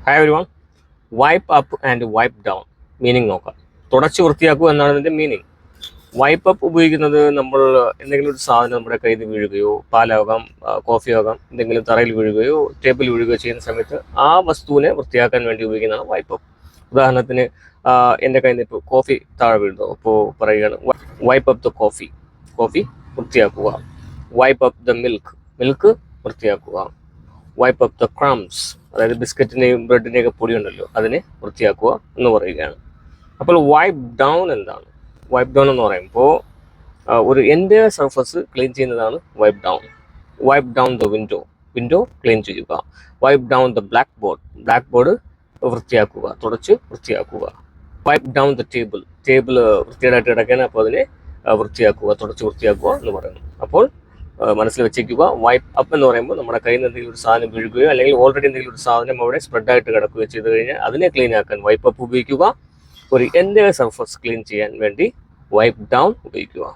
Hi everyone. Wipe up and wipe down meaning നോക്കാം. തുടച്ച് വൃത്തിയാക്കുക എന്നാണ് ഇതിൻ്റെ മീനിങ്. വൈപ്പ് അപ്പ് ഉപയോഗിക്കുന്നത് നമ്മൾ എന്തെങ്കിലും ഒരു സാധനം നമ്മുടെ കയ്യിൽ നിന്ന് വീഴുകയോ, പാലാകാം, കോഫിയാകാം, എന്തെങ്കിലും തറയിൽ വീഴുകയോ ടേബിൾ വീഴുകയോ ചെയ്യുന്ന സമയത്ത് ആ വസ്തുവിനെ വൃത്തിയാക്കാൻ വേണ്ടി ഉപയോഗിക്കുന്നതാണ് വൈപ്പ് അപ്പ്. ഉദാഹരണത്തിന് എൻ്റെ കയ്യിൽ നിന്ന് ഇപ്പോൾ കോഫി താഴെ വീഴുന്നു. അപ്പോൾ പറയുകയാണ് wipe up the coffee, coffee വൃത്തിയാക്കുക. വൈപ്പ് അപ്പ് ദ മിൽക്ക് വൃത്തിയാക്കുക. വൈപ്പ് അപ്പ് ദ ക്രംസ്, അതായത് ബിസ്ക്കറ്റിൻ്റെയും ബ്രെഡിൻ്റെയൊക്കെ പൊടി ഉണ്ടല്ലോ, അതിനെ വൃത്തിയാക്കുക എന്ന് പറയുകയാണ്. അപ്പോൾ വൈപ്പ് ഡൗൺ എന്താണ്? വൈപ്പ് ഡൗൺ എന്ന് പറയുമ്പോൾ ഒരു എൻ്റെ സർഫസ് ക്ലീൻ ചെയ്യുന്നതാണ് wipe down. Wipe down the window clean ചെയ്യുക. Wipe down the blackboard വൃത്തിയാക്കുക, തുടച്ച് വൃത്തിയാക്കുക. വൈപ്പ് ഡൗൺ ദ ടേബിൾ വൃത്തിയായിട്ട് കിടക്കാൻ, അപ്പോൾ അതിനെ വൃത്തിയാക്കുക, തുടച്ച് വൃത്തിയാക്കുക എന്ന് പറയുന്നു. അപ്പോൾ മനസ്സിൽ വെച്ചേക്കുക, വൈപ്പ് അപ്പ് എന്ന് പറയുമ്പോൾ നമ്മുടെ കയ്യിൽ നിന്ന് എന്തെങ്കിലും ഒരു സാധനം വീഴുകയോ അല്ലെങ്കിൽ ഓൾറെഡി എന്തെങ്കിലും ഒരു സാധനം അവിടെ സ്പ്രെഡായിട്ട് കിടക്കുകയോ ചെയ്ത് കഴിഞ്ഞാൽ അതിനെ ക്ലീൻ ആക്കാൻ വൈപ്പ് അപ്പ് ഉപയോഗിക്കുക. ഒരു എൻ്റെ സർഫസ് ക്ലീൻ ചെയ്യാൻ വേണ്ടി വൈപ്പ് ഡൗൺ ഉപയോഗിക്കുക.